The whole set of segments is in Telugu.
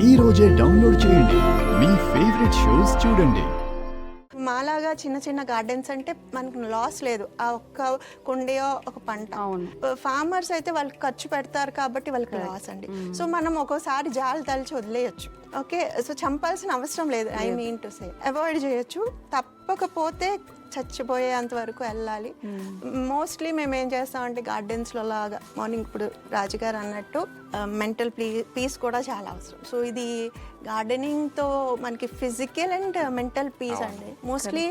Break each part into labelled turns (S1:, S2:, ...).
S1: ఈ రోజే డౌన్లోడ్ చేయండి, మీ ఫేవరెట్ షోస్ చూడండి.
S2: మాలాగా చిన్న చిన్న గార్డెన్స్ అంటే మనకు లాస్ లేదు, ఆ ఒక్క కుండయో ఒక పంట. ఫార్మర్స్ అయితే వాళ్ళకి ఖర్చు పెడతారు కాబట్టి వాళ్ళకి లాస్ అండి. సో మనం ఒక్కోసారి జాలి తలిచి వదిలేయచ్చు. ఓకే, సో చంపాల్సిన అవసరం లేదు. I mean to say avoid చేయొచ్చు. తప్పకపోతే చచ్చిపోయేంత వరకు వెళ్ళాలి. మోస్ట్లీ మేము ఏం చేస్తామంటే గార్డెన్స్లో లాగా మార్నింగ్ ఇప్పుడు రాజుగారు అన్నట్టు మెంటల్ పీస్ కూడా చాలా అవసరం. సో ఇది గార్డెనింగ్తో మనకి ఫిజికల్ అండ్ మెంటల్ పీస్ అండి. మోస్ట్లీ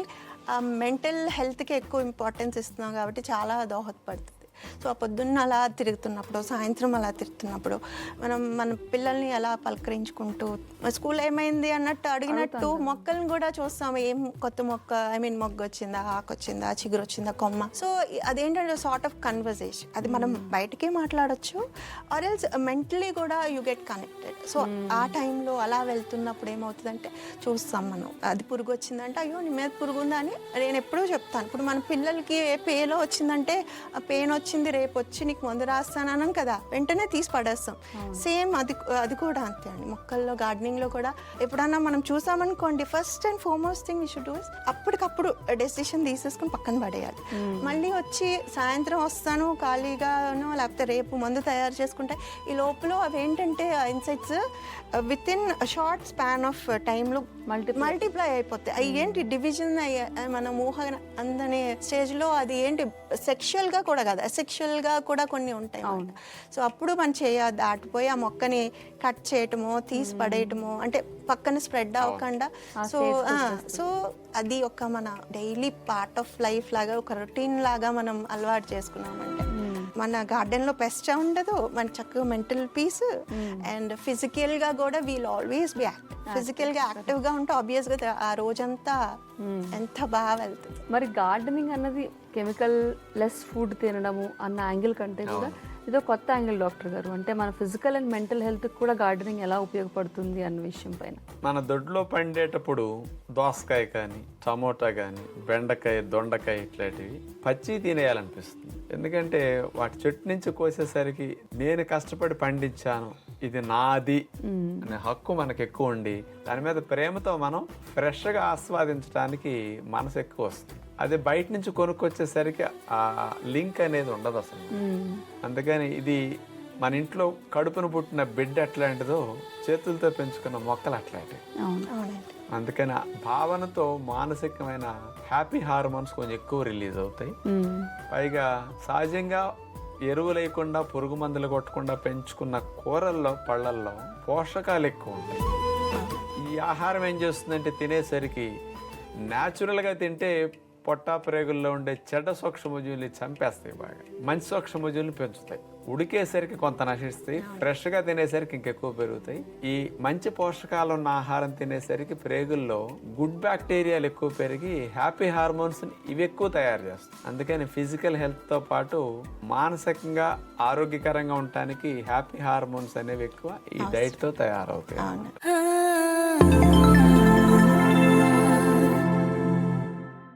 S2: మెంటల్ హెల్త్కి ఎక్కువ ఇంపార్టెన్స్ ఇస్తున్నాం కాబట్టి చాలా దోహదపడుతుంది. సో ఆ పొద్దున్న అలా తిరుగుతున్నప్పుడు, సాయంత్రం అలా తిరుగుతున్నప్పుడు మనం మన పిల్లల్ని ఎలా పలకరించుకుంటూ స్కూల్ ఏమైంది అన్నట్టు అడిగినట్టు మొక్కల్ని కూడా చూస్తాము. ఏం కొత్త మొక్క, ఐ మీన్ మొగ్గ వచ్చిందా, ఆకు వచ్చిందా, చిగురు వచ్చిందా, కొమ్మ. సో అదేంటంటే సార్ట్ ఆఫ్ కన్వర్జేషన్. అది మనం బయటకే మాట్లాడచ్చు, ఆర్ ఎల్స్ మెంటలీ కూడా యూ గెట్ కనెక్టెడ్. సో ఆ టైంలో అలా వెళ్తున్నప్పుడు ఏమవుతుందంటే చూస్తాం మనం, అది పురుగు వచ్చిందంటే అయ్యో నీ మీద పురుగు ఉందా అని నేను ఎప్పుడూ చెప్తాను. ఇప్పుడు మన పిల్లలకి ఏ పేలో వచ్చిందంటే ఆ పెయిన్ వచ్చింది, రేపు వచ్చి నీకు మందు రాస్తానన్నాం కదా, వెంటనే తీసి పడేస్తాం. సేమ్ అది కూడా అంతే అండి. మొక్కల్లో గార్డెనింగ్లో కూడా ఎప్పుడన్నా మనం చూసామనుకోండి, first and foremost thing we should do is అప్పటికప్పుడు డెసిషన్ తీసేసుకుని పక్కన పడేయాలి. మళ్ళీ వచ్చి సాయంత్రం వస్తాను ఖాళీగానో లేకపోతే రేపు మందు తయారు చేసుకుంటే ఈ లోపల అవి ఏంటంటే insects with in short span of టైంలో మల్టిప్లై అయిపోతాయి. అవి ఏంటి డివిజన్ మన ఊహ అందనే స్టేజ్లో అది ఏంటి సెక్షువల్గా కూడా కాదు, అసెక్షువల్గా కూడా కొన్ని ఉంటాయి. సో అప్పుడు మనం దాటిపోయి ఆ మొక్కని కట్ చేయటమో తీసి పడేయటమో, అంటే పక్కన స్ప్రెడ్ అవ్వకుండా. సో అది ఒక మన డైలీ పార్ట్ ఆఫ్ లైఫ్ లాగా, ఒక రొటీన్ లాగా మనం అలవాటు చేసుకున్నామంటే మన గార్డెన్లో పెస్ట్ ఉండదు, మన చక్కగా మెంటల్ పీస్ అండ్ ఫిజికల్గా కూడా వీల్ ఆల్వేస్ బి యాక్టివ్. ఫిజికల్గా యాక్టివ్గా ఉంటే ఆబ్వియస్గా ఆ రోజంతా ఎంత బాగా వెళ్తుంది.
S3: మరి గార్డెనింగ్ అన్నది కెమికల్ లెస్ ఫుడ్ తినడము అన్న యాంగిల్ కంటే కూడా ఇదో కొత్త యాంగిల్ డాక్టర్ గారు. అంటే మన ఫిజికల్ అండ్ మెంటల్ హెల్త్కి కూడా గార్డెనింగ్ ఎలా ఉపయోగపడుతుంది అన్న విషయం పైన.
S4: మన దొడ్లో పండేటప్పుడు దోసకాయ కానీ, టమోటా కానీ, బెండకాయ, దొండకాయ ఇట్లాంటివి పచ్చి తినేయాలనిపిస్తుంది. ఎందుకంటే వాటి చెట్టు నుంచి కోసేసరికి నేను కష్టపడి పండించాను, ఇది నాది అనే హక్కు మనకు ఎక్కువ ఉండి దాని మీద ప్రేమతో మనం ఫ్రెష్గా ఆస్వాదించడానికి మనసు ఎక్కువ వస్తుంది. అదే బయట నుంచి కొనుక్కొచ్చేసరికి ఆ లింక్ అనేది ఉండదు అసలు. అందుకని ఇది మన ఇంట్లో కడుపును పుట్టిన బిడ్డ ఎట్లాంటిదో చేతులతో పెంచుకున్న మొక్కలు అట్లాంటివి. అందుకని ఆ భావనతో మానసికమైన హ్యాపీ హార్మోన్స్ కొంచెం ఎక్కువ రిలీజ్ అవుతాయి. పైగా సహజంగా ఎరువు లేకుండా, పురుగు మందులు కొట్టకుండా పెంచుకున్న కూరల్లో, పళ్ళల్లో పోషకాలు ఎక్కువ ఉంటాయి. ఈ ఆహారం ఏం చేస్తుందంటే తినేసరికి న్యాచురల్గా తింటే పొట్టా ప్రేగుల్లో ఉండే చెడ్డ సూక్ష్మజీవుల్ని చంపేస్తాయి, బాగా మంచి సూక్ష్మజీవుల్ని పెంచుతాయి. ఉడికేసరికి కొంత నశిస్తాయి, ఫ్రెష్గా తినేసరికి ఇంకెక్కువ పెరుగుతాయి. ఈ మంచి పోషకాలు ఉన్న ఆహారం తినేసరికి ప్రేగుల్లో గుడ్ బ్యాక్టీరియాలు ఎక్కువ పెరిగి హ్యాపీ హార్మోన్స్ ఇవి ఎక్కువ తయారు చేస్తాయి. అందుకని ఫిజికల్ హెల్త్తో పాటు మానసికంగా ఆరోగ్యకరంగా ఉండటానికి హ్యాపీ హార్మోన్స్ అనేవి ఎక్కువ ఈ డైట్తో తయారవుతాయి.